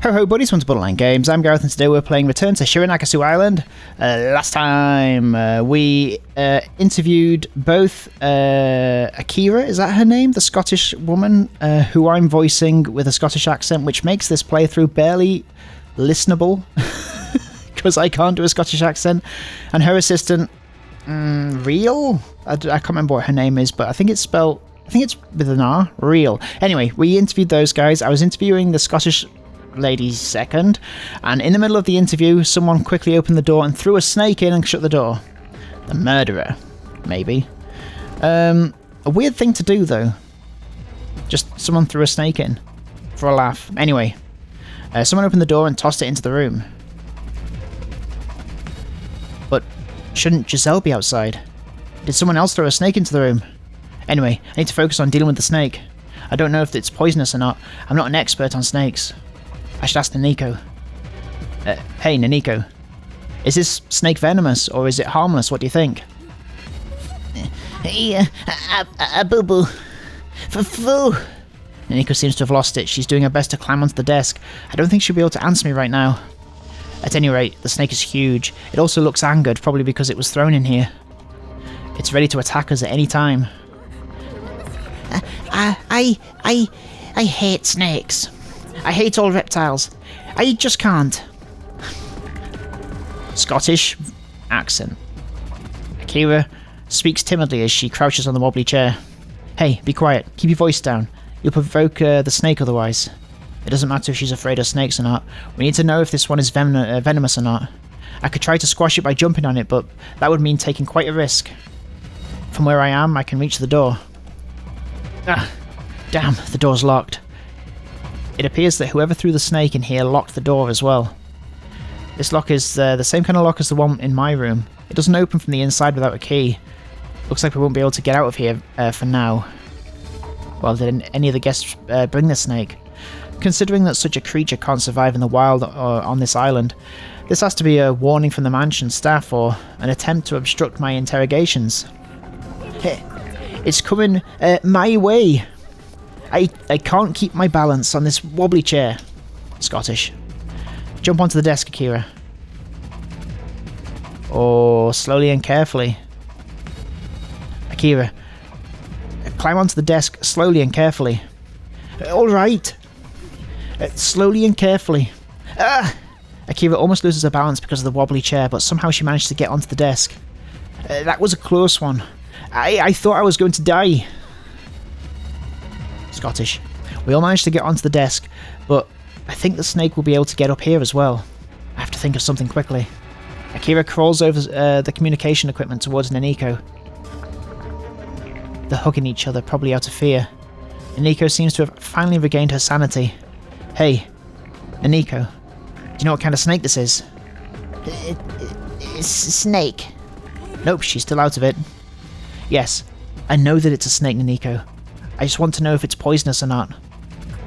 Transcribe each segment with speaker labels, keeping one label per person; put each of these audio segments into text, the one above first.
Speaker 1: Ho ho buddies, welcome to Borderline Games. I'm Gareth and today we're playing Return to Shironagasu Island. Last time we interviewed both Akira, is that her name? The Scottish woman who I'm voicing with a Scottish accent, which makes this playthrough barely listenable because I can't do a Scottish accent. And her assistant, Real? I can't remember what her name is, but I think it's with an R, Real. Anyway, we interviewed those guys. I was interviewing the Scottish lady second, and in the middle of the interview someone quickly opened the door and threw a snake in and shut the door. The murderer, maybe. A weird thing to do though. Just someone threw a snake in for a laugh. Anyway, someone opened the door and tossed it into the room. But shouldn't Giselle be outside? Did someone else throw a snake into the room? Anyway, I need to focus on dealing with the snake. I don't know if it's poisonous or not. I'm not an expert on snakes. I should ask Naniko. Hey, Naniko. Is this snake venomous, or is it harmless? What do you think?
Speaker 2: Boo-boo. Foo.
Speaker 1: Naniko seems to have lost it. She's doing her best to climb onto the desk. I don't think she'll be able to answer me right now. At any rate, the snake is huge. It also looks angered, probably because it was thrown in here. It's ready to attack us at any time.
Speaker 2: I hate snakes. I hate all reptiles. I just can't.
Speaker 1: Scottish accent. Akira speaks timidly as she crouches on the wobbly chair. Hey, be quiet. Keep your voice down. You'll provoke the snake otherwise. It doesn't matter if she's afraid of snakes or not. We need to know if this one is venomous or not. I could try to squash it by jumping on it, but that would mean taking quite a risk. From where I am, I can reach the door. Ah, damn, the door's locked. It appears that whoever threw the snake in here locked the door as well. This lock is the same kind of lock as the one in my room. It doesn't open from the inside without a key. Looks like we won't be able to get out of here for now. Well, did any of the guests bring the snake? Considering that such a creature can't survive in the wild on this island, this has to be a warning from the mansion staff or an attempt to obstruct my interrogations. It's coming my way. I can't keep my balance on this wobbly chair. Scottish. Jump onto the desk, Akira. Or slowly and carefully. Akira. Climb onto the desk slowly and carefully. Alright. Slowly and carefully. Akira almost loses her balance because of the wobbly chair, but somehow she managed to get onto the desk. That was a close one. I thought I was going to die. Scottish. We all managed to get onto the desk, but I think the snake will be able to get up here as well. I have to think of something quickly. Akira crawls over the communication equipment towards Naniko. They're hugging each other, probably out of fear. Naniko seems to have finally regained her sanity. Hey, Naniko, do you know what kind of snake this is?
Speaker 2: It's a snake.
Speaker 1: Nope, she's still out of it. Yes, I know that it's a snake, Naniko. I just want to know if it's poisonous or not.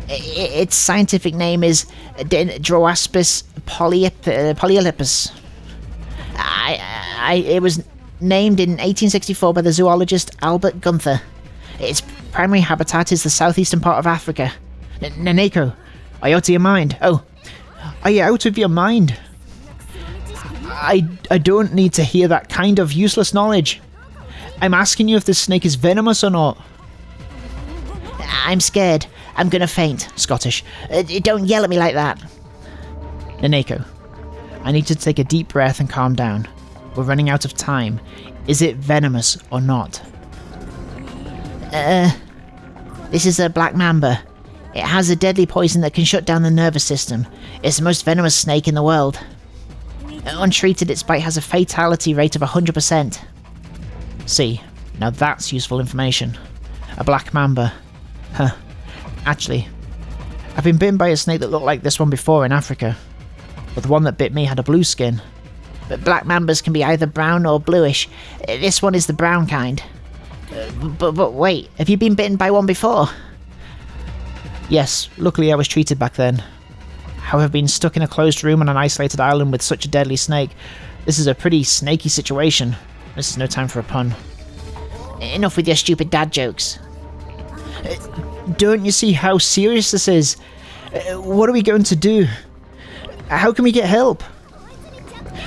Speaker 2: Its scientific name is Dendroaspis polylepis. It was named in 1864 by the zoologist Albert Gunther. Its primary habitat is the southeastern part of Africa.
Speaker 1: Naniko, are you out of your mind? Oh, are you out of your mind? I don't need to hear that kind of useless knowledge. I'm asking you if this snake is venomous or not.
Speaker 2: I'm scared. I'm gonna faint.
Speaker 1: Scottish.
Speaker 2: Don't yell at me like that.
Speaker 1: Naniko, I need to take a deep breath and calm down. We're running out of time. Is it venomous or not?
Speaker 2: This is a black mamba. It has a deadly poison that can shut down the nervous system. It's the most venomous snake in the world. Untreated, its bite has a fatality rate of 100%. See, now that's useful information. A black mamba. Huh. Actually, I've been bitten by a snake that looked like this one before in Africa. But the one that bit me had a blue skin. But black mambas can be either brown or bluish. This one is the brown kind. But wait, have you been bitten by one before? Yes, luckily I was treated back then. However, being stuck in a closed room on an isolated island with such a deadly snake, this is a pretty snaky situation. This is no time for a pun. Enough with your stupid dad jokes.
Speaker 1: Don't you see how serious this is? What are we going to do? How can we get help?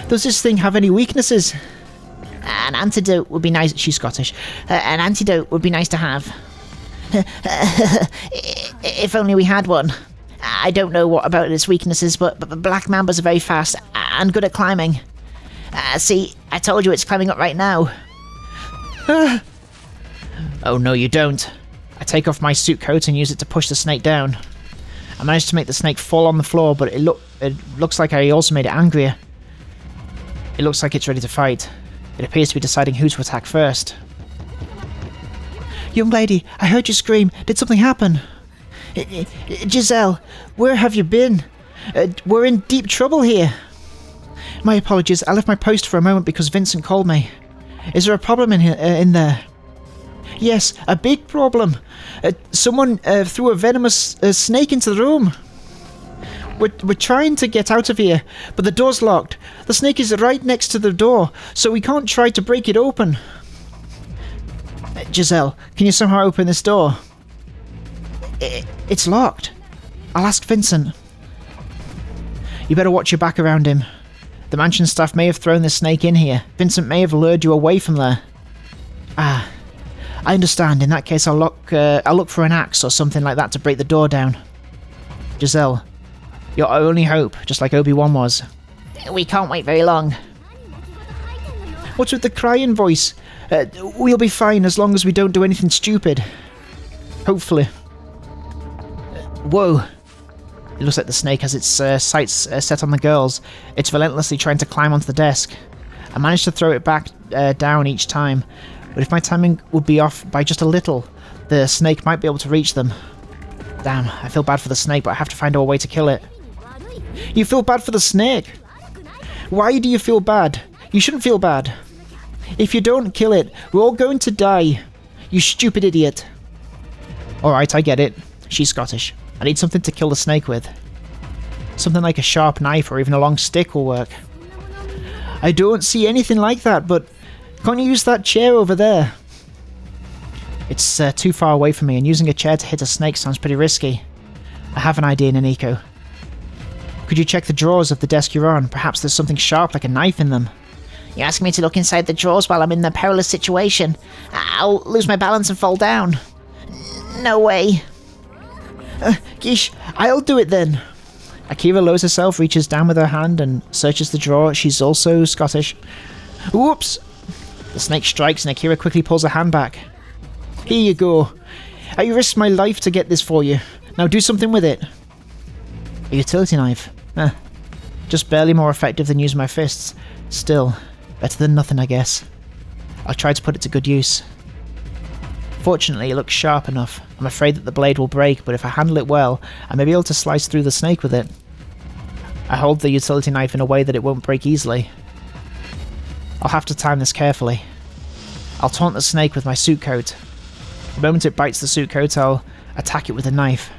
Speaker 1: Does this thing have any weaknesses?
Speaker 2: An antidote would be nice. She's Scottish. An antidote would be nice to have. If only we had one. I don't know what about its weaknesses, but black mambas are very fast and good at climbing. See, I told you it's climbing up right now.
Speaker 1: Oh no, you don't. I take off my suit coat and use it to push the snake down. I managed to make the snake fall on the floor, but it looks like I also made it angrier. It looks like it's ready to fight. It appears to be deciding who to attack first.
Speaker 2: Young lady, I heard you scream. Did something happen? Giselle, where have you been? We're in deep trouble here.
Speaker 1: My apologies, I left my post for a moment because Vincent called me. Is there a problem in there? Yes, a big problem. Someone threw a venomous snake into the room. We're trying to get out of here, but the door's locked. The snake is right next to the door, so we can't try to break it open. Giselle, can you somehow open this door? It's locked. I'll ask Vincent. You better watch your back around him. The mansion staff may have thrown the snake in here. Vincent may have lured you away from there. Ah, I understand. In that case, I'll look for an axe or something like that to break the door down. Giselle, your only hope, just like Obi-Wan was.
Speaker 2: We can't wait very long.
Speaker 1: What's with the crying voice? We'll be fine as long as we don't do anything stupid. Hopefully. Whoa. It looks like the snake has its sights set on the girls. It's relentlessly trying to climb onto the desk. I managed to throw it back down each time, but if my timing would be off by just a little, the snake might be able to reach them. Damn, I feel bad for the snake, but I have to find a way to kill it. You feel bad for the snake? Why do you feel bad? You shouldn't feel bad. If you don't kill it, we're all going to die. You stupid idiot. Alright, I get it. She's Scottish. I need something to kill the snake with. Something like a sharp knife or even a long stick will work. I don't see anything like that, but can't you use that chair over there? It's too far away from me, and using a chair to hit a snake sounds pretty risky. I have an idea, Naniko. Could you check the drawers of the desk you're on? Perhaps there's something sharp like a knife in them.
Speaker 2: You asking me to look inside the drawers while I'm in a perilous situation? I'll lose my balance and fall down. No way.
Speaker 1: Geesh, I'll do it then. Akira lowers herself, reaches down with her hand, and searches the drawer. She's also Scottish. Whoops! The snake strikes, and Akira quickly pulls her hand back. Here you go. I risked my life to get this for you. Now do something with it. A utility knife. Just barely more effective than using my fists. Still, better than nothing, I guess. I'll try to put it to good use. Fortunately, it looks sharp enough. I'm afraid that the blade will break, but if I handle it well, I may be able to slice through the snake with it. I hold the utility knife in a way that it won't break easily. I'll have to time this carefully. I'll taunt the snake with my suit coat. The moment it bites the suit coat, I'll attack it with a knife.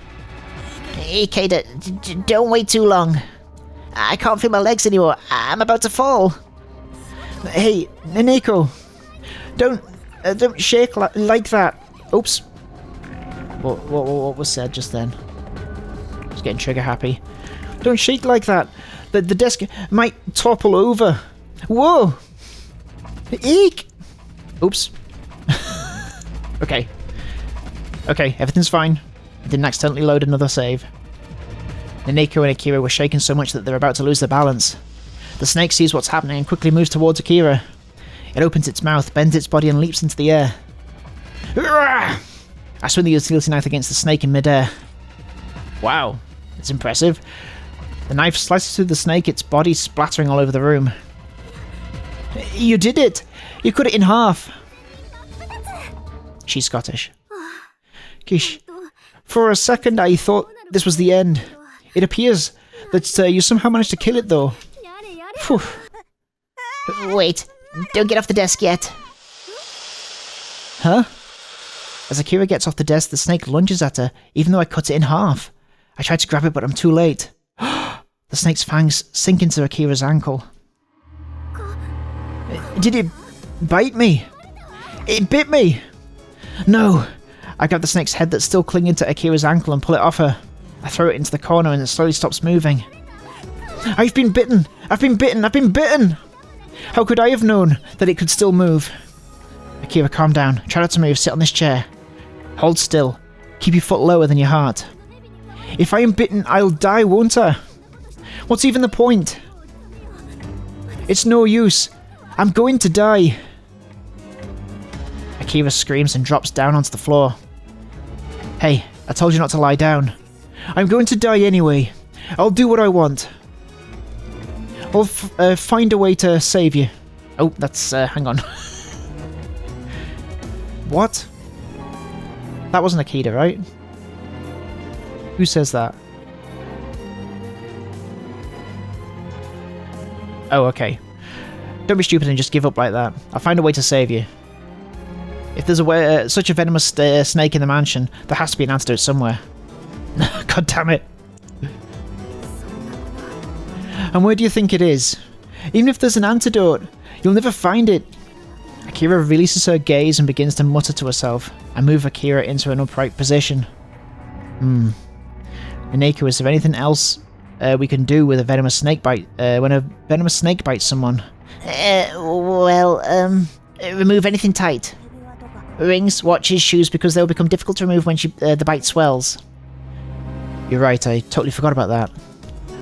Speaker 2: Ikeda, don't wait too long. I can't feel my legs anymore. I'm about to fall.
Speaker 1: Hey, Naniko, don't shake like that. Oops. What was said just then? I was getting trigger happy. Don't shake like that. The desk might topple over. Whoa! Eek! Oops. Okay, everything's fine. I didn't accidentally load another save. Nanako and Akira were shaken so much that they're about to lose their balance. The snake sees what's happening and quickly moves towards Akira. It opens its mouth, bends its body, and leaps into the air. I swing the utility knife against the snake in midair. Wow, that's impressive. The knife slices through the snake, its body splattering all over the room. You did it! You cut it in half! She's Scottish. Gish, for a second I thought this was the end. It appears that you somehow managed to kill it, though. Phew.
Speaker 2: Wait, don't get off the desk yet.
Speaker 1: Huh? As Akira gets off the desk, the snake lunges at her, even though I cut it in half. I try to grab it, but I'm too late. The snake's fangs sink into Akira's ankle. Did it bite me? It bit me! No! I grab the snake's head that's still clinging to Akira's ankle and pull it off her. I throw it into the corner and it slowly stops moving. I've been bitten! I've been bitten! I've been bitten! How could I have known that it could still move? Akira, calm down. Try not to move. Sit on this chair. Hold still. Keep your foot lower than your heart. If I am bitten, I'll die, won't I? What's even the point? It's no use. I'm going to die. Akira screams and drops down onto the floor. Hey, I told you not to lie down. I'm going to die anyway. I'll do what I want. I'll find a way to save you. Oh, that's... hang on. What? That wasn't Akira, right? Who says that? Oh, okay. Don't be stupid and just give up like that. I'll find a way to save you. If there's a way, such a venomous snake in the mansion, there has to be an antidote somewhere. God damn it. And where do you think it is? Even if there's an antidote, you'll never find it. Akira releases her gaze and begins to mutter to herself. I move Akira into an upright position. Mineko, is there anything else we can do with a venomous snake bite? When a venomous snake bites someone?
Speaker 2: Remove anything tight. Rings, watches, shoes, because they will become difficult to remove when the bite swells.
Speaker 1: You're right, I totally forgot about that.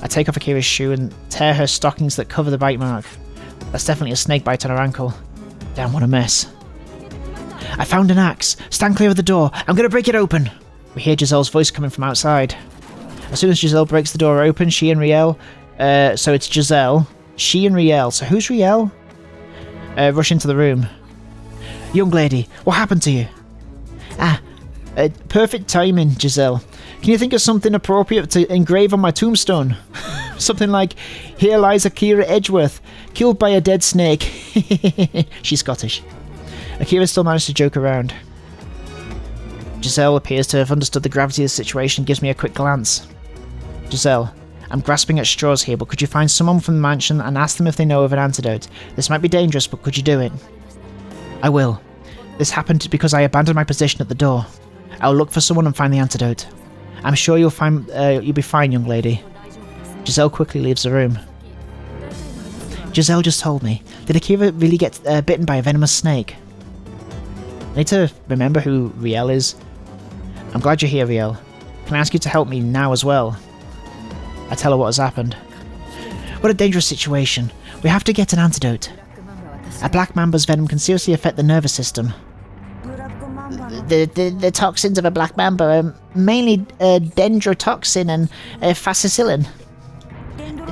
Speaker 1: I take off Akira's shoe and tear her stockings that cover the bite mark. That's definitely a snake bite on her ankle. Damn, what a mess. I found an axe. Stand clear of the door. I'm going to break it open. We hear Giselle's voice coming from outside. As soon as Giselle breaks the door open, she and Riel... so it's Giselle. She and Riel. So who's Riel? Rush into the room. Young lady, what happened to you? Perfect timing, Giselle. Can you think of something appropriate to engrave on my tombstone? Something like, here lies Akira Edgeworth, killed by a dead snake. She's Scottish. Akira still managed to joke around. Giselle appears to have understood the gravity of the situation and gives me a quick glance. Giselle, I'm grasping at straws here, but could you find someone from the mansion and ask them if they know of an antidote? This might be dangerous, but could you do it? I will. This happened because I abandoned my position at the door. I'll look for someone and find the antidote. I'm sure you'll be fine, young lady. Giselle quickly leaves the room. Giselle just told me. Did Akira really get bitten by a venomous snake? I need to remember who Riel is. I'm glad you're here, Riel. Can I ask you to help me now as well? I tell her what has happened. What a dangerous situation. We have to get an antidote. A black mamba's venom can seriously affect the nervous system.
Speaker 2: The toxins of a black mamba are mainly dendrotoxin and facicillin.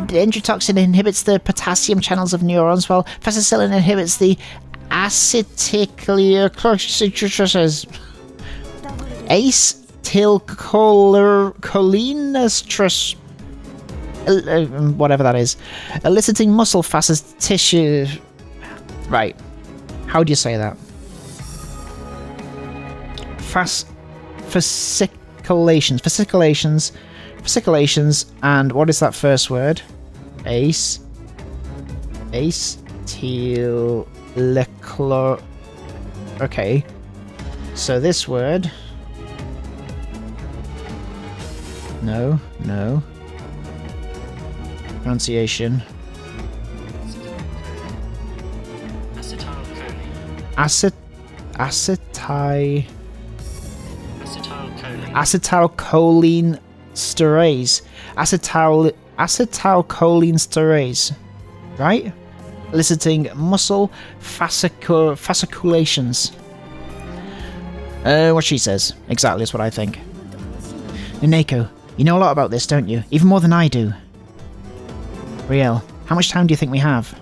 Speaker 2: Dendrotoxin inhibits the potassium channels of neurons, while facicillin inhibits the acetylcholinesterase, whatever that is, eliciting muscle tissue. Right. How do you say that? Fasciculations, and what is that first word? Acetylchlor. Okay. So this word. No. Pronunciation. Acetylcholinesterase. Acetylcholinesterase. Right? Eliciting muscle fasciculations. What she says. Exactly is what I think. Mineko, you know a lot about this, don't you? Even more than I do. Riel, how much time do you think we have?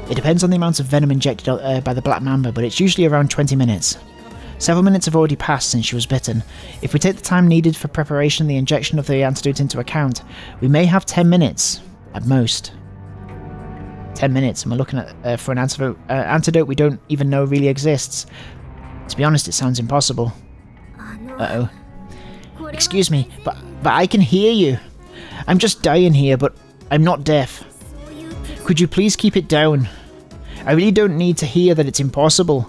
Speaker 2: It depends on the amount of venom injected by the Black Mamba, but it's usually around 20 minutes. Several minutes have already passed since she was bitten. If we take the time needed for preparation and the injection of the antidote into account, we may have 10 minutes, at most. 10 minutes, and we're looking at for an antidote we don't even know really exists. To be honest, it sounds impossible. Uh-oh. Excuse me, but I can hear you. I'm just dying here, but I'm not deaf. Could you please keep it down? I really don't need to hear that it's impossible.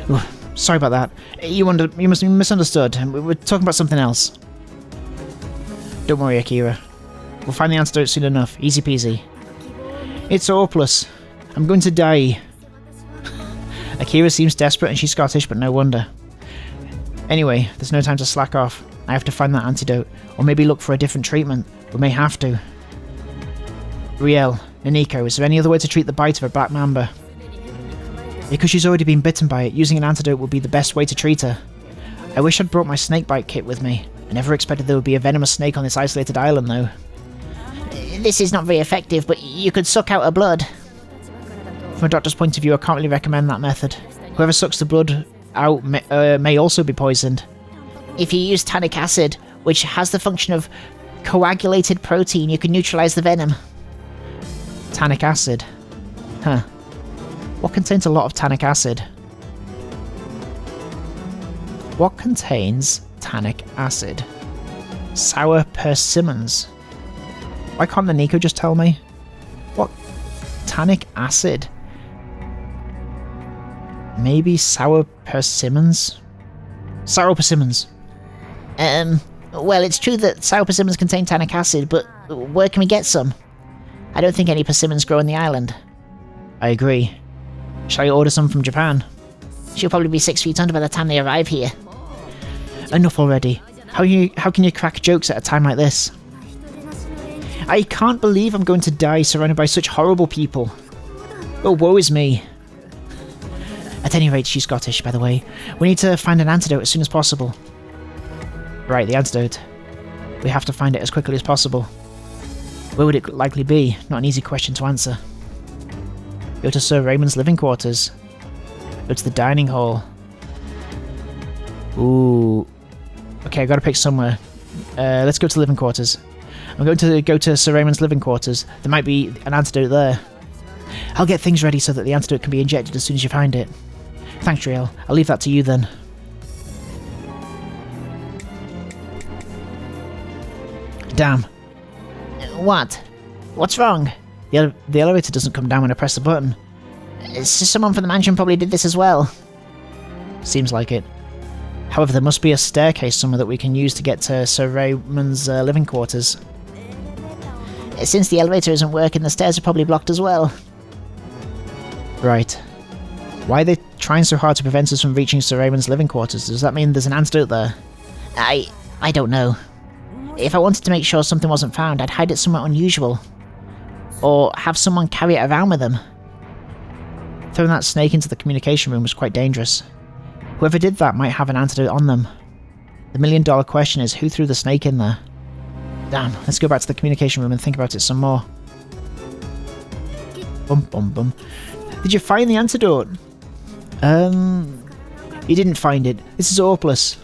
Speaker 2: Ooh,
Speaker 1: Sorry about that. You must have misunderstood. We're talking about something else. Don't worry, Akira. We'll find the antidote soon enough. Easy peasy. It's hopeless. I'm going to die. Akira seems desperate and she's Scottish, but no wonder. Anyway, there's no time to slack off. I have to find that antidote, or maybe look for a different treatment. We may have to. Riel, Naniko, is there any other way to treat the bite of a black mamba? Because she's already been bitten by it, using an antidote would be the best way to treat her. I wish I'd brought my snakebite kit with me. I never expected there would be a venomous snake on this isolated island, though.
Speaker 2: This is not very effective, but you could suck out her blood.
Speaker 1: From a doctor's point of view, I can't really recommend that method. Whoever sucks the blood out may also be poisoned.
Speaker 2: If you use tannic acid, which has the function of coagulated protein, you can neutralize the venom.
Speaker 1: Tannic acid? Huh. What contains a lot of tannic acid? What contains tannic acid? Sour persimmons. Why can't the Nico just tell me? What? Tannic acid? Maybe sour persimmons? Sour persimmons.
Speaker 2: Well, it's true that sour persimmons contain tannic acid, but where can we get some? I don't think any persimmons grow on the island.
Speaker 1: I agree. Shall I order some from Japan?
Speaker 2: She'll probably be 6 feet under by the time they arrive here.
Speaker 1: Enough already. How can you crack jokes at a time like this? I can't believe I'm going to die surrounded by such horrible people. Oh, woe is me. At any rate, she's Scottish, by the way. We need to find an antidote as soon as possible. Right, the antidote. We have to find it as quickly as possible. Where would it likely be? Not an easy question to answer. Go to Sir Raymond's living quarters. Go to the dining hall. Ooh. Okay, I gotta pick somewhere. Let's go to the living quarters. I'm going to go to Sir Raymond's living quarters. There might be an antidote there. I'll get things ready so that the antidote can be injected as soon as you find it. Thanks, Riel. I'll leave that to you then. Damn.
Speaker 2: What? What's wrong?
Speaker 1: The elevator doesn't come down when I press the button.
Speaker 2: Someone from the mansion probably did this as well.
Speaker 1: Seems like it. However, there must be a staircase somewhere that we can use to get to Sir Raymond's living quarters.
Speaker 2: Since the elevator isn't working, the stairs are probably blocked as well.
Speaker 1: Right. Why are they trying so hard to prevent us from reaching Sir Raymond's living quarters? Does that mean there's an antidote there?
Speaker 2: I don't know. If I wanted to make sure something wasn't found, I'd hide it somewhere unusual. Or have someone carry it around with them.
Speaker 1: Throwing that snake into the communication room was quite dangerous. Whoever did that might have an antidote on them. The million-dollar question is, who threw the snake in there? Damn, let's go back to the communication room and think about it some more. Bum bum bum. Did you find the antidote? You didn't find it. This is hopeless.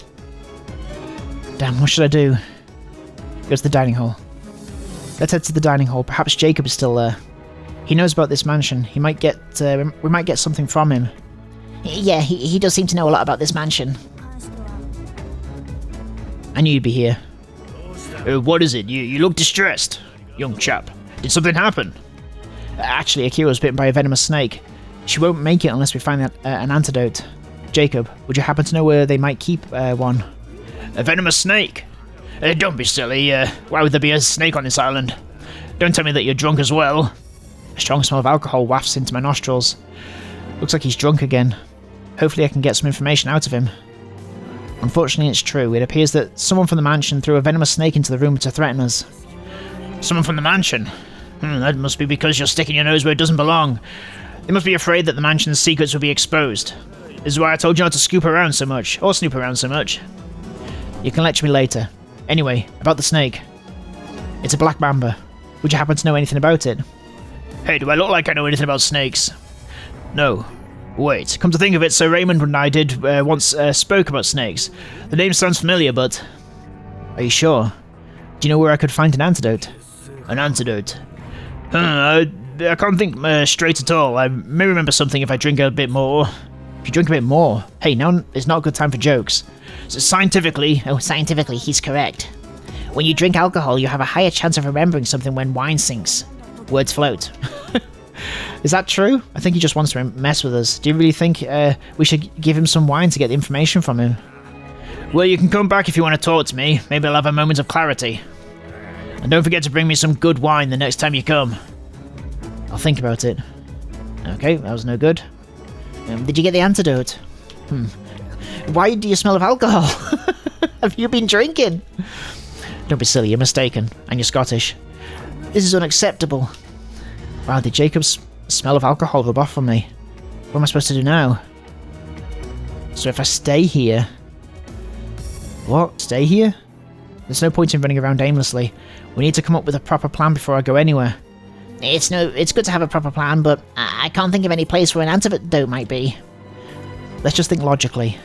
Speaker 1: Damn, what should I do? Go to the dining hall. Let's head to the dining hall. Perhaps Jacob is still there. He knows about this mansion. He might get. We might get something from him.
Speaker 2: Yeah, he does seem to know a lot about this mansion.
Speaker 1: I knew you'd be here. What is it? You look distressed, young chap. Did something happen? Actually, Akira was bitten by a venomous snake. She won't make it unless we find an antidote. Jacob, would you happen to know where they might keep one? A venomous snake? Don't be silly. Why would there be a snake on this island? Don't tell me that you're drunk as well. A strong smell of alcohol wafts into my nostrils. Looks like he's drunk again. Hopefully I can get some information out of him. Unfortunately, it's true. It appears that someone from the mansion threw a venomous snake into the room to threaten us. Someone from the mansion? That must be because you're sticking your nose where it doesn't belong. They must be afraid that the mansion's secrets will be exposed. This is why I told you not to scoop around so much, or snoop around so much. You can lecture me later. Anyway, about the snake. It's a black mamba. Would you happen to know anything about it? Hey, do I look like I know anything about snakes? No. Wait, come to think of it, Sir Raymond and I did once spoke about snakes. The name sounds familiar, but... Are you sure? Do you know where I could find an antidote? An antidote? I can't think straight at all. I may remember something if I drink a bit more. If you drink a bit more? Hey, now is not a good time for jokes. So scientifically...
Speaker 2: Oh, scientifically, he's correct. When you drink alcohol, you have a higher chance of remembering something when wine sinks. Words float.
Speaker 1: Is that true? I think he just wants to mess with us. Do you really think we should give him some wine to get the information from him? Well, you can come back if you want to talk to me. Maybe I'll have a moment of clarity. And don't forget to bring me some good wine the next time you come. I'll think about it. Okay, that was no good.
Speaker 2: Did you get the antidote? Why do you smell of alcohol? Have you been drinking?
Speaker 1: Don't be silly, you're mistaken. And you're Scottish.
Speaker 2: This is unacceptable.
Speaker 1: Wow, did Jacob's smell of alcohol rub off on me? What am I supposed to do now? So if I stay here... What? Stay here? There's no point in running around aimlessly. We need to come up with a proper plan before I go anywhere.
Speaker 2: It's good to have a proper plan, but I can't think of any place where an antidote might be.
Speaker 1: Let's just think logically.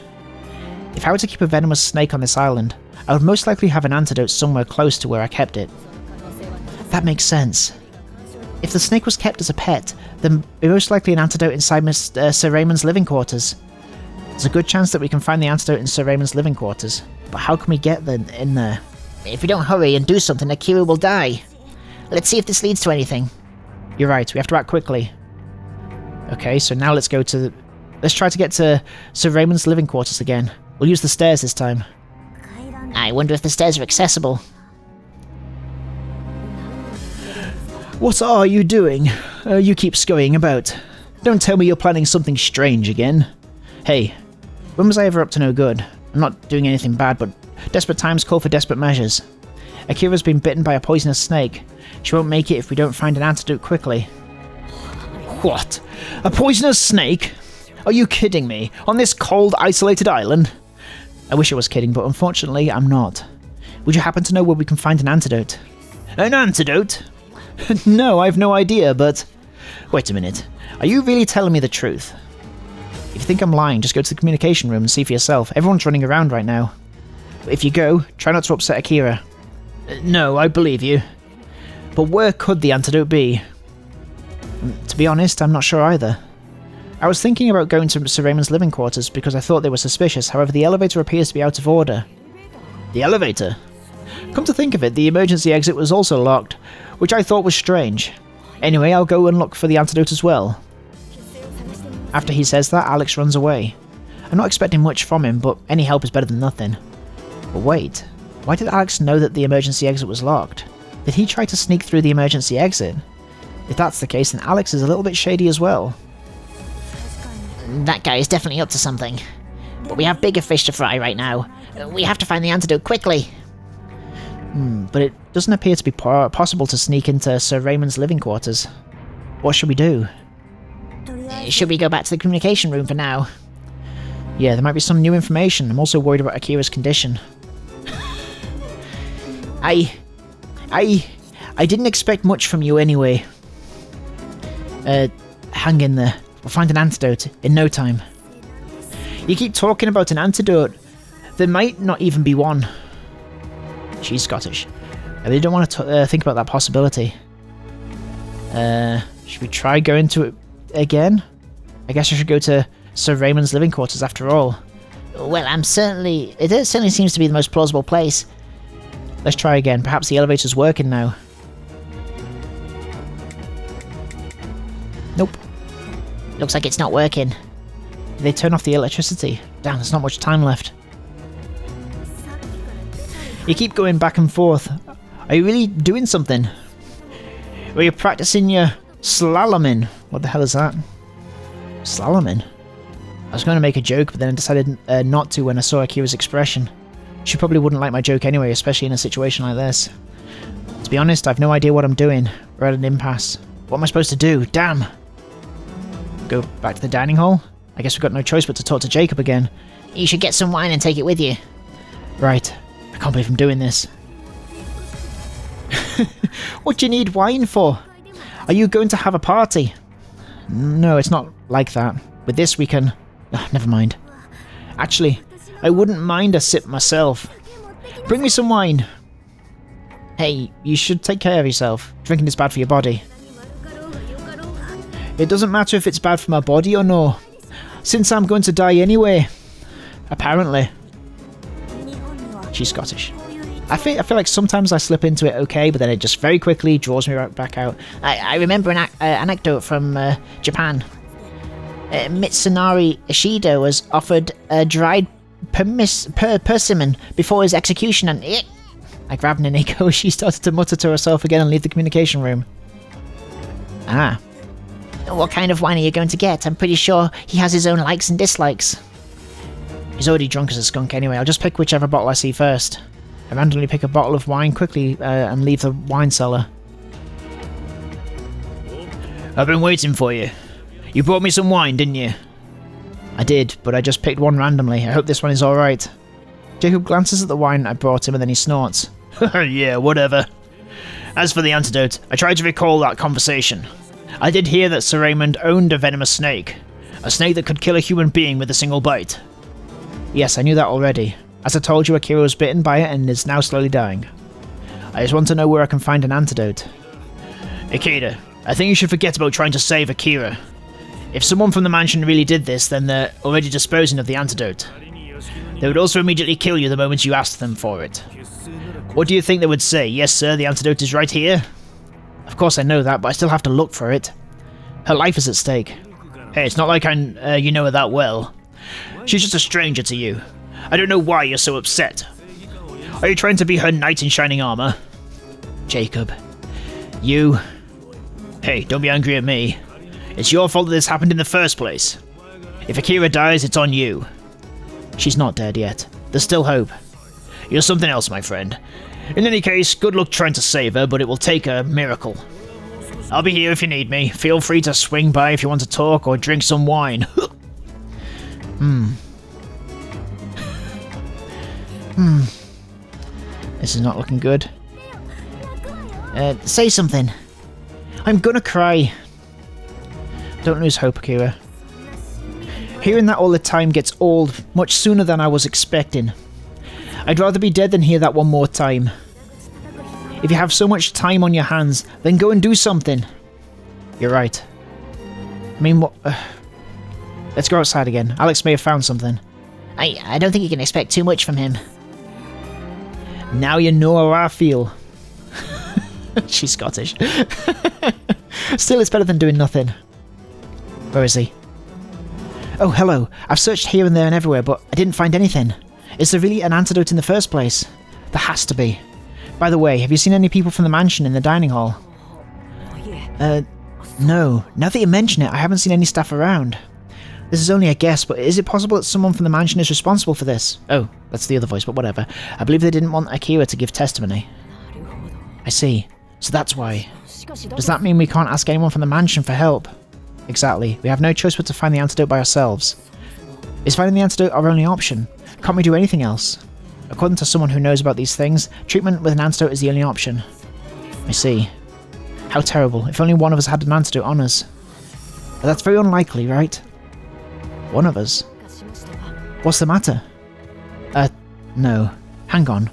Speaker 1: If I were to keep a venomous snake on this island, I would most likely have an antidote somewhere close to where I kept it. That makes sense. If the snake was kept as a pet, then there's most likely an antidote inside Sir Raymond's living quarters. There's a good chance that we can find the antidote in Sir Raymond's living quarters, but how can we get in there?
Speaker 2: If we don't hurry and do something, Akira will die. Let's see if this leads to anything.
Speaker 1: You're right, we have to act quickly. Okay, so now let's try to get to Sir Raymond's living quarters again. We'll use the stairs this time.
Speaker 2: I wonder if the stairs are accessible.
Speaker 1: What are you doing? You keep scurrying about. Don't tell me you're planning something strange again. Hey, when was I ever up to no good? I'm not doing anything bad, but desperate times call for desperate measures. Akira's been bitten by a poisonous snake. She won't make it if we don't find an antidote quickly. What? A poisonous snake? Are you kidding me? On this cold, isolated island? I wish I was kidding, but unfortunately, I'm not. Would you happen to know where we can find an antidote? An antidote? No, I have no idea, but... Wait a minute. Are you really telling me the truth? If you think I'm lying, just go to the communication room and see for yourself. Everyone's running around right now. But if you go, try not to upset Akira. No, I believe you. But where could the antidote be? To be honest, I'm not sure either. I was thinking about going to Sir Raymond's living quarters because I thought they were suspicious, however the elevator appears to be out of order. The elevator? Come to think of it, the emergency exit was also locked, which I thought was strange. Anyway, I'll go and look for the antidote as well. After he says that, Alex runs away. I'm not expecting much from him, but any help is better than nothing. But wait, why did Alex know that the emergency exit was locked? Did he try to sneak through the emergency exit? If that's the case, then Alex is a little bit shady as well.
Speaker 2: That guy is definitely up to something. But we have bigger fish to fry right now. We have to find the antidote quickly.
Speaker 1: But it doesn't appear to be possible to sneak into Sir Raymond's living quarters. What should we do?
Speaker 2: Should we go back to the communication room for now?
Speaker 1: Yeah, there might be some new information. I'm also worried about Akira's condition. I didn't expect much from you anyway. Hang in there. We'll find an antidote in no time. You keep talking about an antidote. There might not even be one. She's Scottish. I really don't want to think about that possibility. Should we try going to it again? I guess I should go to Sir Raymond's living quarters after all.
Speaker 2: Well, it certainly seems to be the most plausible place.
Speaker 1: Let's try again. Perhaps the elevator's working now. Nope.
Speaker 2: Looks like it's not working.
Speaker 1: Did they turn off the electricity? Damn, there's not much time left. You keep going back and forth. Are you really doing something? Or are you practicing your slaloming? What the hell is that? Slaloming? I was going to make a joke, but then I decided not to when I saw Akira's expression. She probably wouldn't like my joke anyway, especially in a situation like this. To be honest, I've no idea what I'm doing. We're at an impasse. What am I supposed to do? Damn! Go back to the dining hall? I guess we've got no choice but to talk to Jacob again.
Speaker 2: You should get some wine and take it with you.
Speaker 1: Right. I can't believe I'm doing this. What do you need wine for? Are you going to have a party? No, it's not like that. With this we can... never mind. Actually, I wouldn't mind a sip myself. Bring me some wine. Hey, you should take care of yourself. Drinking is bad for your body. It doesn't matter if it's bad for my body or no, since I'm going to die anyway. Apparently. She's Scottish. I feel like sometimes I slip into it okay, but then it just very quickly draws me right back out.
Speaker 2: I remember an anecdote from Japan. Mitsunari Ishido was offered a dried persimmon before his execution, and I grabbed Naneko. She started to mutter to herself again and leave the communication room. Ah.
Speaker 3: What kind of wine are you going to get? I'm pretty sure he has his own likes and dislikes.
Speaker 1: He's already drunk as a skunk anyway. I'll just pick whichever bottle I see first. I randomly pick a bottle of wine quickly and leave the wine cellar. I've been waiting for you. You brought me some wine, didn't you? I did, but I just picked one randomly. I hope this one is alright. Jacob glances at the wine I brought him and then he snorts. Yeah, whatever. As for the antidote, I tried to recall that conversation. I did hear that Sir Raymond owned a venomous snake. A snake that could kill a human being with a single bite. Yes, I knew that already. As I told you, Akira was bitten by it and is now slowly dying. I just want to know where I can find an antidote. Ikeda, I think you should forget about trying to save Akira. If someone from the mansion really did this, then they're already disposing of the antidote. They would also immediately kill you the moment you asked them for it. What do you think they would say? Yes, sir, the antidote is right here? Of course I know that, but I still have to look for it. Her life is at stake. Hey, it's not like you know her that well. She's just a stranger to you. I don't know why you're so upset. Are you trying to be her knight in shining armor? Jacob. You... Hey, don't be angry at me. It's your fault that this happened in the first place. If Akira dies, it's on you. She's not dead yet. There's still hope. You're something else, my friend. In any case, good luck trying to save her, but it will take a miracle. I'll be here if you need me. Feel free to swing by if you want to talk or drink some wine. This is not looking good.
Speaker 2: Say something.
Speaker 1: I'm gonna cry. Don't lose hope, Akira. Hearing that all the time gets old much sooner than I was expecting. I'd rather be dead than hear that one more time. If you have so much time on your hands, then go and do something. You're right. I mean, what... Let's go outside again. Alex may have found something.
Speaker 2: I don't think you can expect too much from him.
Speaker 1: Now you know how I feel. She's Scottish. Still, it's better than doing nothing. Where is he? Oh, hello. I've searched here and there and everywhere, but I didn't find anything. Is there really an antidote in the first place? There has to be. By the way, have you seen any people from the mansion in the dining hall? No. Now that you mention it, I haven't seen any staff around. This is only a guess, but is it possible that someone from the mansion is responsible for this? Oh, that's the other voice, but whatever. I believe they didn't want Akira to give testimony. I see. So that's why. Does that mean we can't ask anyone from the mansion for help? Exactly. We have no choice but to find the antidote by ourselves. Is finding the antidote our only option? Can't we do anything else? According to someone who knows about these things, treatment with an antidote is the only option. I see. How terrible. If only one of us had an antidote on us. But that's very unlikely, right? One of us? What's the matter? No. Hang on.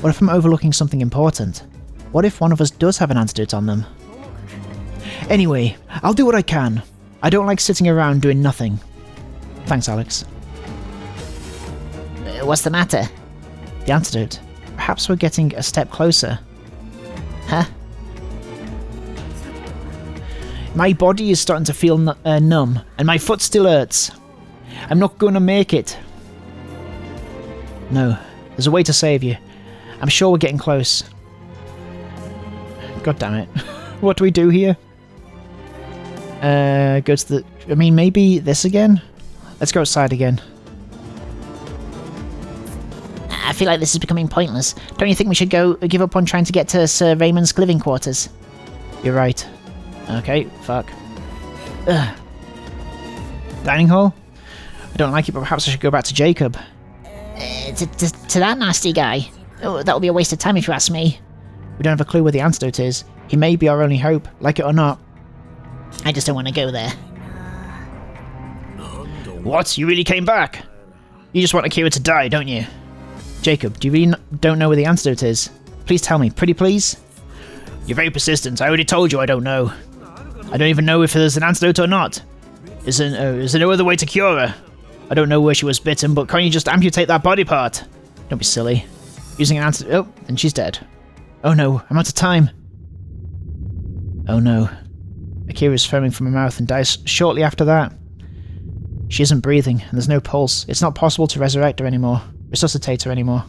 Speaker 1: What if I'm overlooking something important? What if one of us does have an antidote on them? Anyway, I'll do what I can. I don't like sitting around doing nothing. Thanks, Alex.
Speaker 2: What's the matter?
Speaker 1: The antidote. Perhaps we're getting a step closer.
Speaker 2: Huh?
Speaker 1: My body is starting to feel numb, and my foot still hurts. I'm not going to make it. No, there's a way to save you. I'm sure we're getting close. God damn it. What do we do here? Go to the... I mean, maybe this again? Let's go outside again.
Speaker 2: I feel like this is becoming pointless. Don't you think we should give up on trying to get to Sir Raymond's living quarters?
Speaker 1: You're right. Okay, fuck. Ugh. Dining hall? I don't like it, but perhaps I should go back to Jacob.
Speaker 2: To that nasty guy? Oh, that'll be a waste of time if you ask me.
Speaker 1: We don't have a clue where the antidote is. He may be our only hope, like it or not.
Speaker 2: I just don't want to go there.
Speaker 1: What? You really came back? You just want Akira to die, don't you? Jacob, do you really don't know where the antidote is? Please tell me, pretty please? You're very persistent. I already told you I don't know. I don't even know if there's an antidote or not. Is there no other way to cure her? I don't know where she was bitten, but can't you just amputate that body part? Don't be silly. Using an antidote. Oh, and she's dead. Oh no, I'm out of time. Oh no. Akira is foaming from her mouth and dies shortly after that. She isn't breathing, and there's no pulse. It's not possible to resurrect her anymore. Resuscitate her anymore.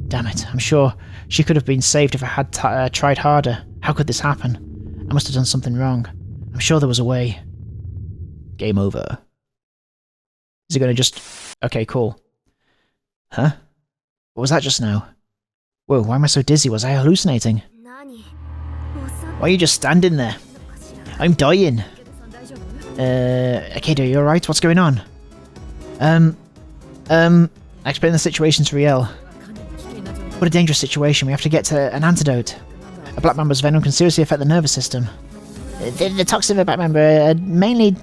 Speaker 1: Damn it, I'm sure she could have been saved if I had tried harder. How could this happen? I must have done something wrong. I'm sure there was a way. Game over. Is it going to just... Okay, cool. Huh? What was that just now? Whoa, why am I so dizzy? Was I hallucinating? Why are you just standing there? I'm dying. Akeda, you alright? What's going on? Explain the situation to Riel. What a dangerous situation. We have to get to an antidote. A black mamba's venom can seriously affect the nervous system.
Speaker 2: The toxin of a black mamba are mainly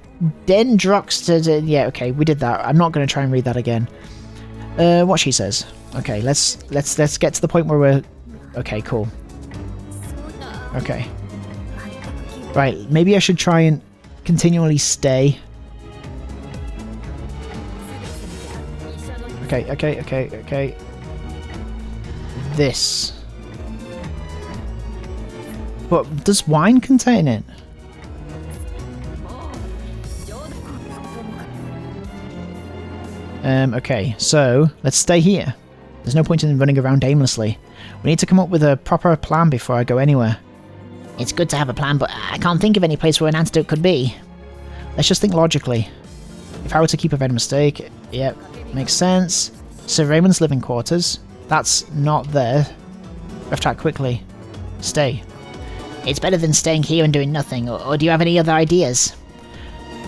Speaker 2: dendrox.
Speaker 1: Yeah, okay, we did that. I'm not going to try and read that again. What she says. Okay, let's get to the point where we're... Okay, cool. Okay. Right, maybe I should try and continually stay. Okay. This. But does wine contain it? Okay, so let's stay here. There's no point in running around aimlessly. We need to come up with a proper plan before I go anywhere.
Speaker 2: It's good to have a plan, but I can't think of any place where an antidote could be.
Speaker 1: Let's just think logically. If I were to keep a venomous stake, yep, makes sense. Sir Raymond's living quarters, that's not there. We have to act quickly. Stay.
Speaker 2: It's better than staying here and doing nothing, or do you have any other ideas?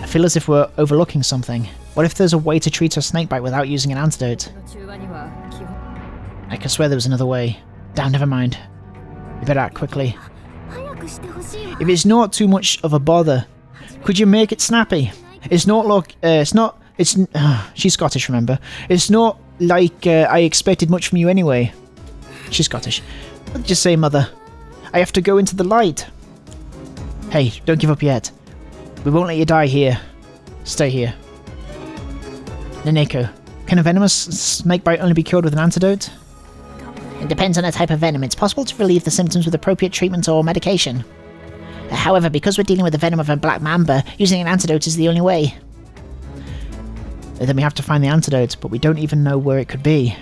Speaker 1: I feel as if we're overlooking something. What if there's a way to treat a snakebite without using an antidote? I can swear there was another way. Damn, never mind. We better act quickly. If it's not too much of a bother, could you make it snappy? It's not like, she's Scottish, remember? It's not like I expected much from you anyway. She's Scottish. What did you say, mother? I have to go into the light. Hey, don't give up yet. We won't let you die here. Stay here. Naneko, can a venomous snakebite only be cured with an antidote?
Speaker 2: It depends on the type of venom. It's possible to relieve the symptoms with appropriate treatment or medication. However, because we're dealing with the venom of a black mamba, using an antidote is the only way.
Speaker 1: Then we have to find the antidote, but we don't even know where it could be.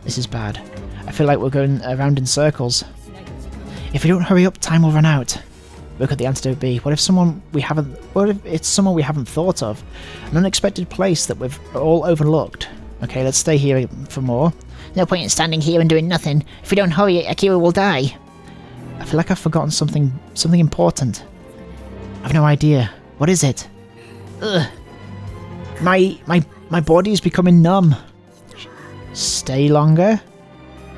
Speaker 1: This is bad. I feel like we're going around in circles. If we don't hurry up, time will run out. Where could the antidote be? What if it's someone we haven't thought of? An unexpected place that we've all overlooked. Okay, let's stay here for more.
Speaker 2: No point in standing here and doing nothing. If we don't hurry, Akira will die.
Speaker 1: I feel like I've forgotten something important. I've no idea. What is it? Ugh. My body is becoming numb. Stay longer?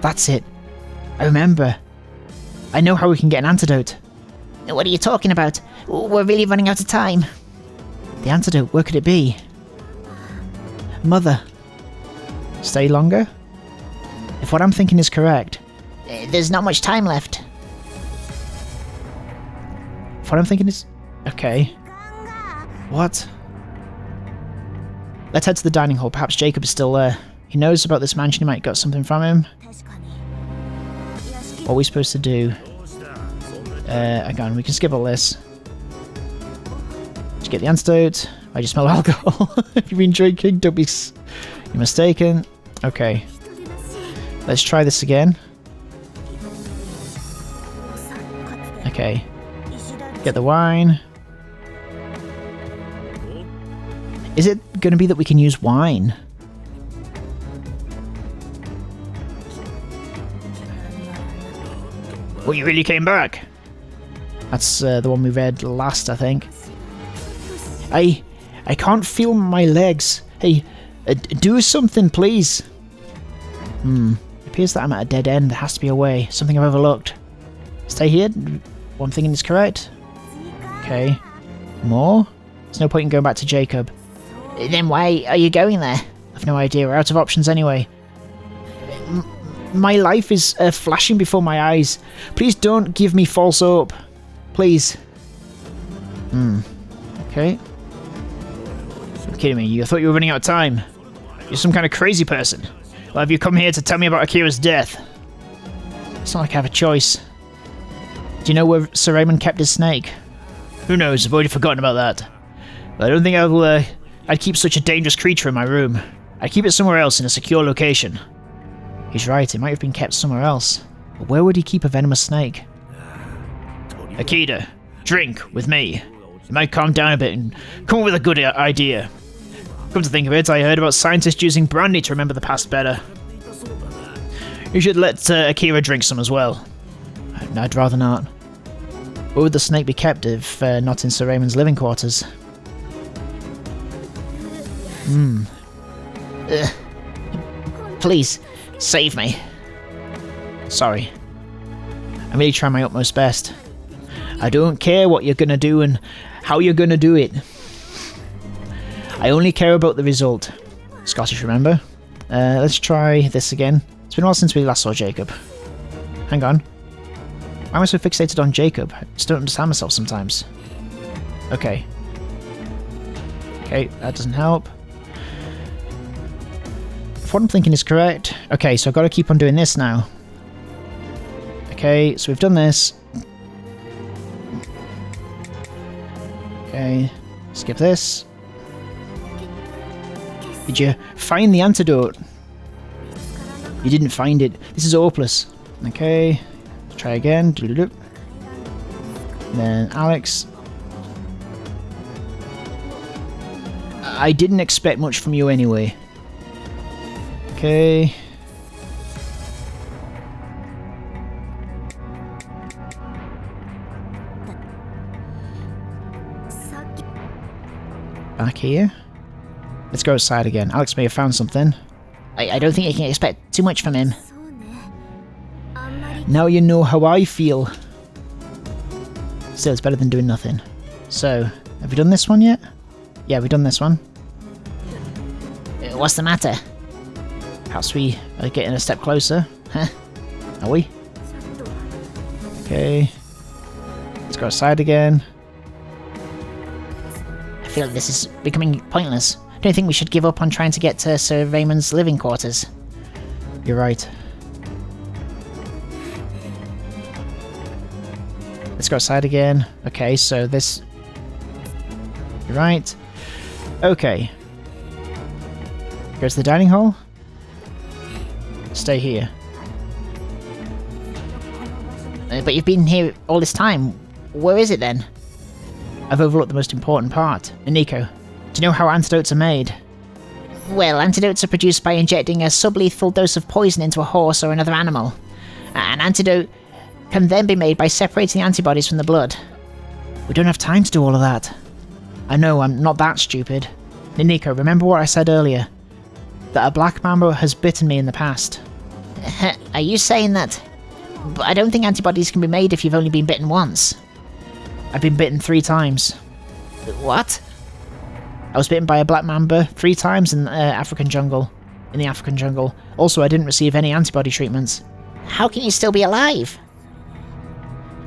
Speaker 1: That's it. I remember. I know how we can get an antidote.
Speaker 2: What are you talking about? We're really running out of time.
Speaker 1: The antidote, where could it be? Mother. Stay longer? If what I'm thinking is correct...
Speaker 2: There's not much time left.
Speaker 1: If what I'm thinking is... Okay. What? Let's head to the dining hall. Perhaps Jacob is still there. He knows about this mansion. He might have got something from him. What are we supposed to do? Again, we can skip all this. Just get the antidote. I just smell alcohol. Have you been drinking? Don't be... You're mistaken. Okay. Let's try this again. Okay. Get the wine. Is it going to be that we can use wine? Oh, you really came back? That's the one we read last, I think. I can't feel my legs. Hey, do something, please. It appears that I'm at a dead end. There has to be a way. Something I've overlooked. Stay here. What I'm thinking is correct. Okay. More? There's no point in going back to Jacob.
Speaker 2: Then why are you going there?
Speaker 1: I've no idea. We're out of options anyway. My life is flashing before my eyes. Please don't give me false hope. Please. Okay. You're kidding me. You thought you were running out of time. You're some kind of crazy person. Well, have you come here to tell me about Akira's death? It's not like I have a choice. Do you know where Sir Raymond kept his snake? Who knows, I've already forgotten about that. But I don't think I'd keep such a dangerous creature in my room. I'd keep it somewhere else in a secure location. He's right, it might have been kept somewhere else. But where would he keep a venomous snake? Akita, drink with me. You might calm down a bit and come up with a good idea. Come to think of it, I heard about scientists using brandy to remember the past better. You should let Akira drink some as well. I'd rather not. Where would the snake be kept if not in Sir Raymond's living quarters?
Speaker 2: Please, save me.
Speaker 1: Sorry. I'm really trying my utmost best. I don't care what you're gonna do and how you're gonna do it. I only care about the result. Scottish, remember? Let's try this again. It's been a while since we last saw Jacob. Hang on. Why am I so fixated on Jacob? I just don't understand myself sometimes. Okay. Okay, that doesn't help. If what I'm thinking is correct... Okay, so I've got to keep on doing this now. Okay, so we've done this. Okay, skip this. Did you find the antidote? You didn't find it. This is hopeless. Okay, let's try again. Then Alex. I didn't expect much from you anyway. Okay. Back here. Let's go outside again. Alex may have found something.
Speaker 2: I don't think you can expect too much from him.
Speaker 1: Now you know how I feel. Still, it's better than doing nothing. So, have we done this one yet? Yeah, we've done this one.
Speaker 2: What's the matter?
Speaker 1: Perhaps we are getting a step closer. Huh? Are we? Okay. Let's go outside again.
Speaker 2: I feel like this is becoming pointless. Don't you think we should give up on trying to get to Sir Raymond's living quarters?
Speaker 1: You're right. Let's go outside again. Okay, so this... You're right. Okay. Go to the dining hall. Stay here.
Speaker 2: But you've been here all this time. Where is it then?
Speaker 1: I've overlooked the most important part. Nico, do you know how antidotes are made?
Speaker 2: Well, antidotes are produced by injecting a sublethal dose of poison into a horse or another animal. An antidote can then be made by separating antibodies from the blood.
Speaker 1: We don't have time to do all of that. I know, I'm not that stupid. Nico, remember what I said earlier? That a black mamba has bitten me in the past.
Speaker 2: Are you saying that? But I don't think antibodies can be made if you've only been bitten once.
Speaker 1: I've been bitten 3 times.
Speaker 2: What?
Speaker 1: I was bitten by a black mamba 3 times in the African jungle. Also, I didn't receive any antibody treatments.
Speaker 2: How can you still be alive?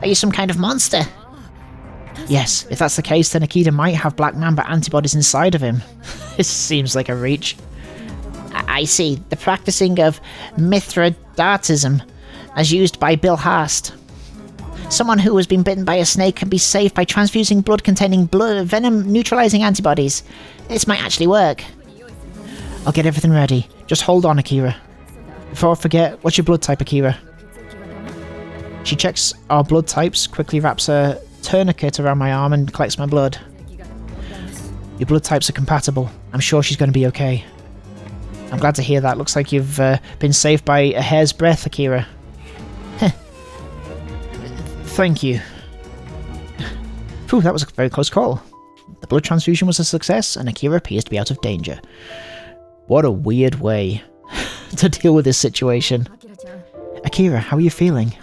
Speaker 2: Are you some kind of monster?
Speaker 1: Yes, if that's the case, then Akita might have black mamba antibodies inside of him. This seems like a reach.
Speaker 2: I see. The practicing of Mithridatism, as used by Bill Haast. Someone who has been bitten by a snake can be saved by transfusing blood containing venom-neutralizing antibodies. This might actually work.
Speaker 1: I'll get everything ready. Just hold on, Akira. Before I forget, what's your blood type, Akira? She checks our blood types, quickly wraps a tourniquet around my arm and collects my blood. Your blood types are compatible. I'm sure she's going to be okay. I'm glad to hear that. Looks like you've been saved by a hair's breadth, Akira. Thank you. Phew, that was a very close call. The blood transfusion was a success, and Akira appears to be out of danger. What a weird way to deal with this situation. Akira, how are you feeling?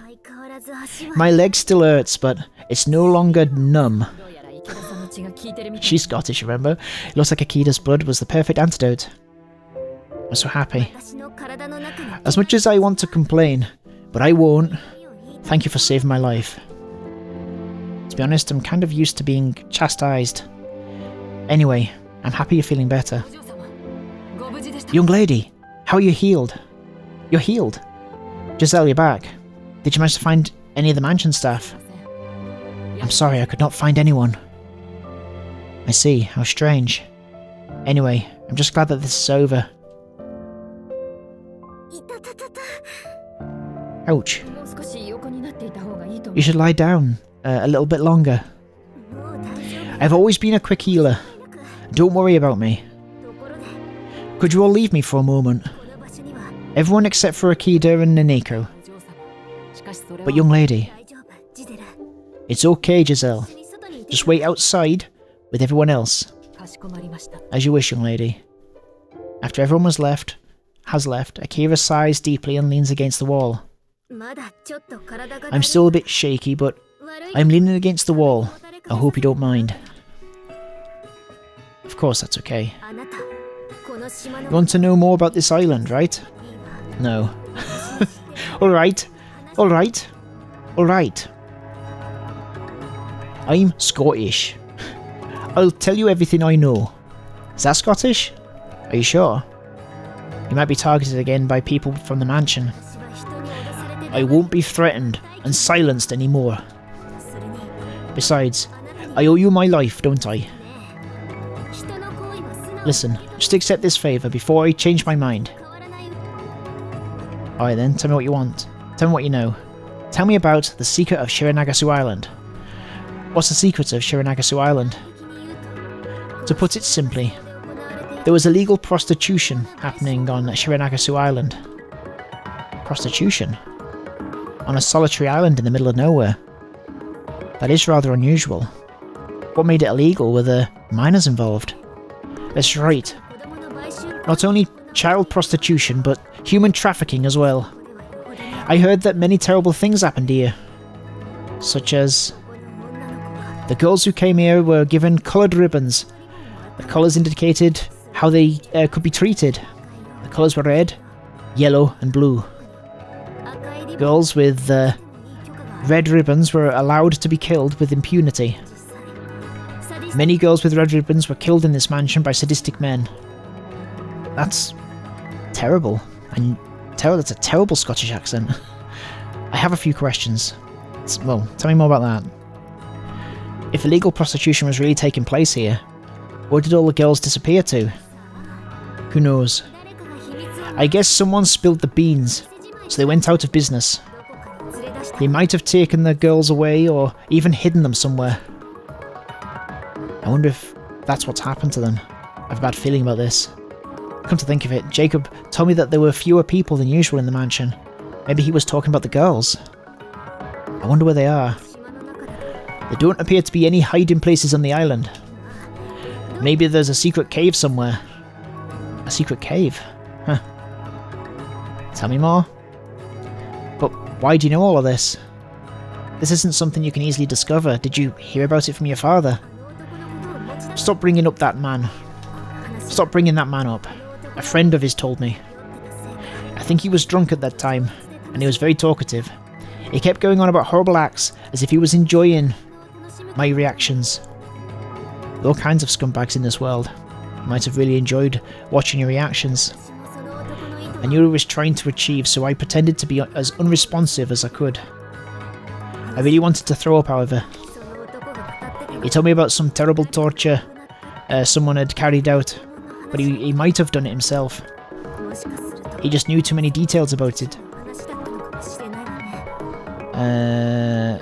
Speaker 1: My leg still hurts, but it's no longer numb. She's Scottish, remember? It looks like Akita's blood was the perfect antidote. I'm so happy. As much as I want to complain, but I won't. Thank you for saving my life. To be honest, I'm kind of used to being chastised. Anyway, I'm happy you're feeling better. Young lady, how are you healed? You're healed. Giselle, you're back. Did you manage to find any of the mansion staff? I'm sorry, I could not find anyone. I see, how strange. Anyway, I'm just glad that this is over. Ouch. You should lie down a little bit longer. I've always been a quick healer. Don't worry about me. Could you all leave me for a moment? Everyone except for Akida and Naneko. But young lady, it's okay, Giselle. Just wait outside with everyone else. As you wish, young lady. After everyone has left, Akira sighs deeply and leans against the wall. I'm still a bit shaky, but I'm leaning against the wall. I hope you don't mind. Of course, that's okay. You want to know more about this island, right? No. Alright. Alright. Alright. I'm Scottish. I'll tell you everything I know. Is that Scottish? Are you sure? You might be targeted again by people from the mansion. I won't be threatened and silenced anymore. Besides, I owe you my life, don't I? Listen, just accept this favour before I change my mind. Alright then, tell me what you want. Tell me what you know. Tell me about the secret of Shironagasu Island. What's the secret of Shironagasu Island? To put it simply, there was illegal prostitution happening on Shironagasu Island. Prostitution? On a solitary island in the middle of nowhere. That is rather unusual. What made it illegal? Were the minors involved? That's right. Not only child prostitution, but human trafficking as well. I heard that many terrible things happened here. Such as... the girls who came here were given coloured ribbons. The colours indicated how they could be treated. The colours were red, yellow and blue. Girls with red ribbons were allowed to be killed with impunity. Many girls with red ribbons were killed in this mansion by sadistic men. That's terrible. And that's a terrible Scottish accent. I have a few questions. Well, tell me more about that. If illegal prostitution was really taking place here, where did all the girls disappear to? Who knows? I guess someone spilled the beans, so they went out of business. They might have taken the girls away or even hidden them somewhere. I wonder if that's what's happened to them. I have a bad feeling about this. Come to think of it, Jacob told me that there were fewer people than usual in the mansion. Maybe he was talking about the girls. I wonder where they are. There don't appear to be any hiding places on the island. Maybe there's a secret cave somewhere. A secret cave? Huh. Tell me more. But why do you know all of this? This isn't something you can easily discover. Did you hear about it from your father? Stop bringing up that man. Stop bringing that man up. A friend of his told me. I think he was drunk at that time, and he was very talkative. He kept going on about horrible acts, as if he was enjoying my reactions. There are all kinds of scumbags in this world. I might have really enjoyed watching your reactions. I knew what he was trying to achieve, so I pretended to be as unresponsive as I could. I really wanted to throw up, however. He told me about some terrible torture someone had carried out, but he might have done it himself. He just knew too many details about it.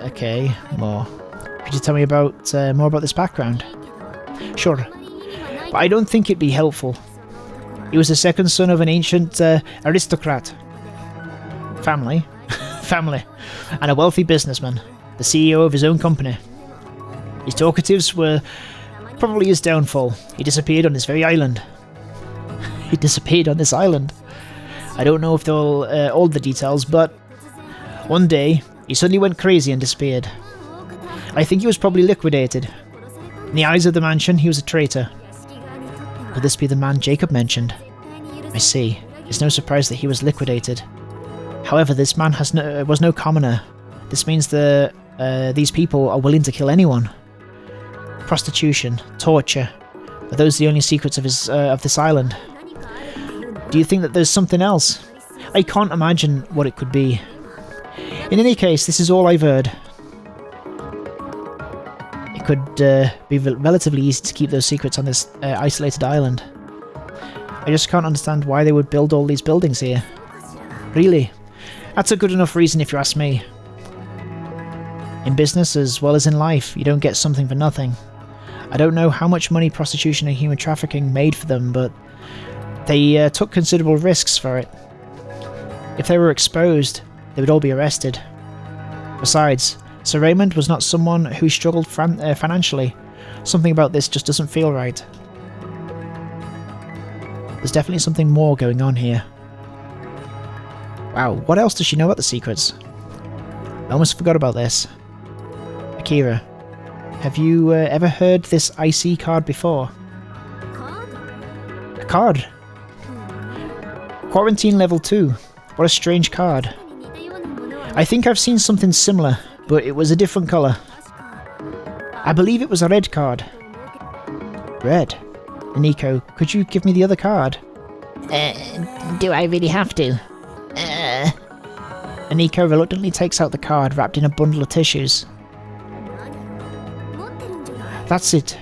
Speaker 1: Okay, more. Could you tell me about more about this background? Sure, but I don't think it'd be helpful. He was the second son of an ancient aristocrat. Family, and a wealthy businessman, the CEO of his own company. His talkatives were probably his downfall. He disappeared on this very island. He disappeared on this island. I don't know if they're all the details, but one day he suddenly went crazy and disappeared. I think he was probably liquidated. In the eyes of the mansion, he was a traitor. Could this be the man Jacob mentioned? I see. It's no surprise that he was liquidated. However, this man was no commoner. This means that these people are willing to kill anyone. Prostitution, torture. Are those the only secrets of this island? Do you think that there's something else? I can't imagine what it could be. In any case, this is all I've heard. It could be relatively easy to keep those secrets on this isolated island. I just can't understand why they would build all these buildings here. Really? That's a good enough reason if you ask me. In business as well as in life, you don't get something for nothing. I don't know how much money prostitution and human trafficking made for them, but they took considerable risks for it. If they were exposed, they would all be arrested. Besides, Sir Raymond was not someone who struggled financially. Something about this just doesn't feel right. There's definitely something more going on here. Wow, what else does she know about the secrets? I almost forgot about this. Akira, have you ever heard this IC card before? A card? Quarantine level 2. What a strange card. I think I've seen something similar, but it was a different colour. I believe it was a red card. Red? Nico, could you give me the other card?
Speaker 3: Do I really have to?
Speaker 1: Nico reluctantly takes out the card wrapped in a bundle of tissues. That's it.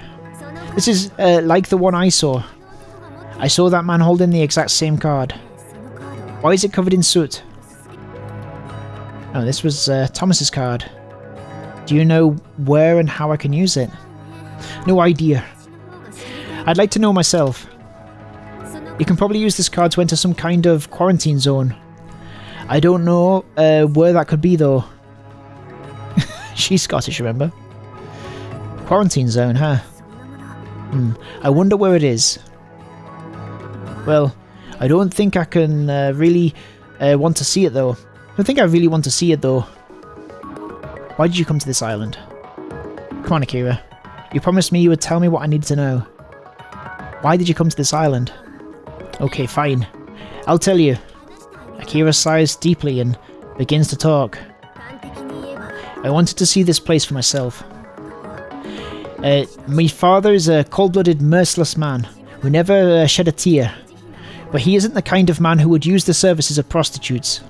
Speaker 1: This is like the one I saw. I saw that man holding the exact same card. Why is it covered in soot? Oh, this was Thomas's card. Do you know where and how I can use it? No idea. I'd like to know myself. You can probably use this card to enter some kind of quarantine zone. I don't know where that could be though. She's Scottish, remember? Quarantine zone, huh? I wonder where it is. Well, I don't think I can really want to see it though. I don't think I really want to see it though. Why did you come to this island? Come on, Akira. You promised me you would tell me what I needed to know. Why did you come to this island? Okay, fine. I'll tell you. Akira sighs deeply and begins to talk. I wanted to see this place for myself. My father is a cold-blooded, merciless man who never shed a tear. But he isn't the kind of man who would use the services of prostitutes.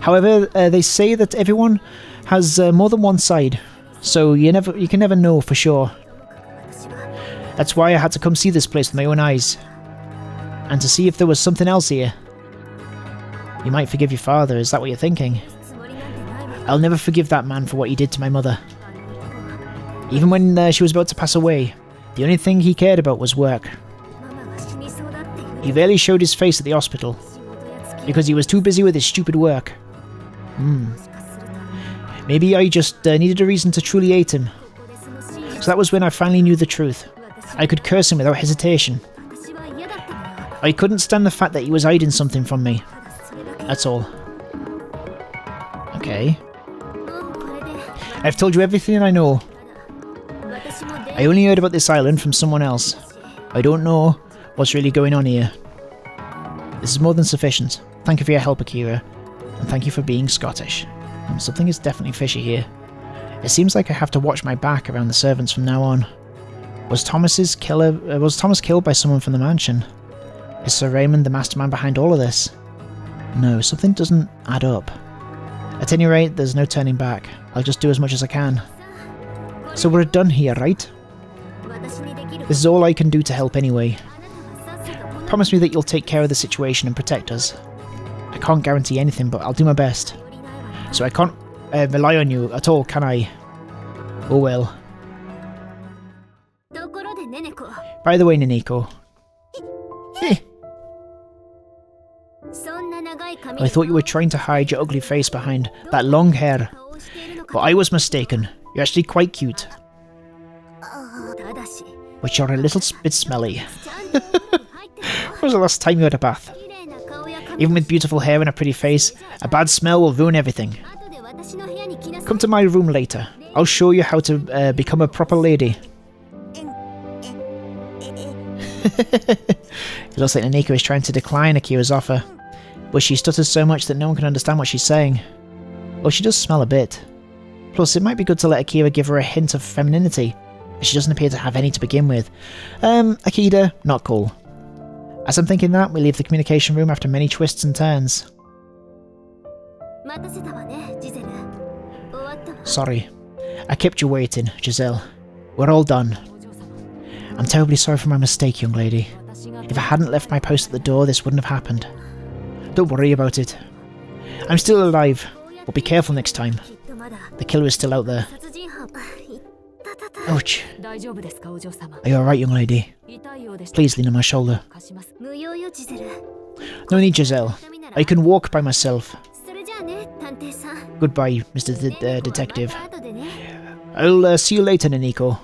Speaker 1: However, they say that everyone has more than one side, so you can never know for sure. That's why I had to come see this place with my own eyes, and to see if there was something else here. You might forgive your father, is that what you're thinking? I'll never forgive that man for what he did to my mother. Even when she was about to pass away, the only thing he cared about was work. He rarely showed his face at the hospital, because he was too busy with his stupid work. Maybe I just needed a reason to truly hate him. So that was when I finally knew the truth. I could curse him without hesitation. I couldn't stand the fact that he was hiding something from me. That's all. Okay. I've told you everything I know. I only heard about this island from someone else. I don't know what's really going on here. This is more than sufficient. Thank you for your help, Akira. And thank you for being Scottish. Something is definitely fishy here. It seems like I have to watch my back around the servants from now on. Was Thomas killed by someone from the mansion? Is Sir Raymond the mastermind behind all of this? No, something doesn't add up. At any rate, there's no turning back. I'll just do as much as I can. So we're done here, right? This is all I can do to help anyway. Promise me that you'll take care of the situation and protect us. I can't guarantee anything, but I'll do my best. So I can't rely on you at all, can I? Oh well. By the way, Naniko. I thought you were trying to hide your ugly face behind that long hair. But I was mistaken. You're actually quite cute. But you're a little bit smelly. When was the last time you had a bath? Even with beautiful hair and a pretty face, a bad smell will ruin everything. Come to my room later. I'll show you how to become a proper lady. It looks like Naniko is trying to decline Akira's offer, but she stutters so much that no one can understand what she's saying. Well, she does smell a bit. Plus, it might be good to let Akira give her a hint of femininity, as she doesn't appear to have any to begin with. Akira, not cool. As I'm thinking that, we leave the communication room after many twists and turns. Sorry. I kept you waiting, Giselle. We're all done. I'm terribly sorry for my mistake, young lady. If I hadn't left my post at the door, this wouldn't have happened. Don't worry about it. I'm still alive, but be careful next time. The killer is still out there. Ouch. Are you alright, young lady? Please lean on my shoulder. No need, Giselle. I can walk by myself. Goodbye, Mr. Detective. I'll see you later, Naniko.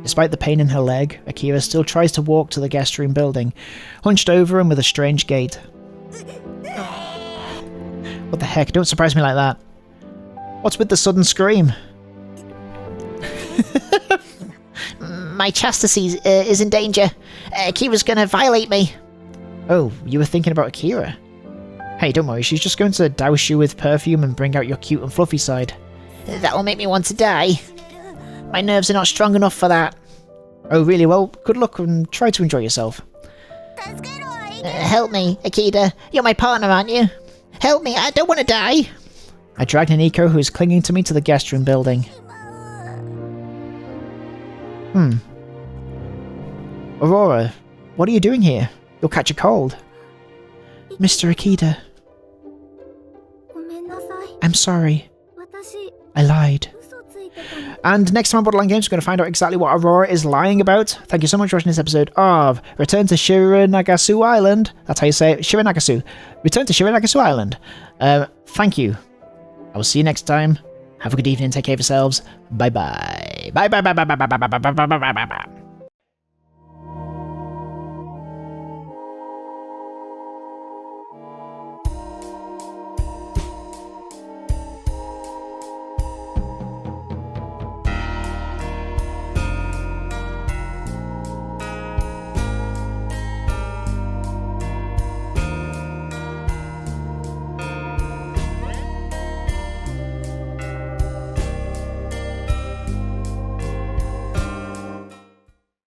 Speaker 1: Despite the pain in her leg, Akira still tries to walk to the guest room building, hunched over and with a strange gait. What the heck? Don't surprise me like that. What's with the sudden scream?
Speaker 2: My chastity is in danger. Akira's gonna violate me.
Speaker 1: Oh, you were thinking about Akira? Hey, don't worry, she's just going to douse you with perfume and bring out your cute and fluffy side.
Speaker 2: That will make me want to die. My nerves are not strong enough for that.
Speaker 1: Oh really? Well, good luck and try to enjoy yourself.
Speaker 2: Help me, Akira. You're my partner, aren't you? Help me, I don't want to die.
Speaker 1: I drag Naniko, who is clinging to me, to the guest room building. Aurora, what are you doing here? You'll catch a cold. Mr. Akita. I'm sorry. I lied. And next time on Borderline Games, we're going to find out exactly what Aurora is lying about. Thank you so much for watching this episode of Return to Shironagasu Island. That's how you say it. Shironagasu. Return to Shironagasu Island. Thank you. I will see you next time. Have a good evening. Take care of yourselves. Bye bye. Bye bye bye bye bye bye bye bye bye bye bye bye bye.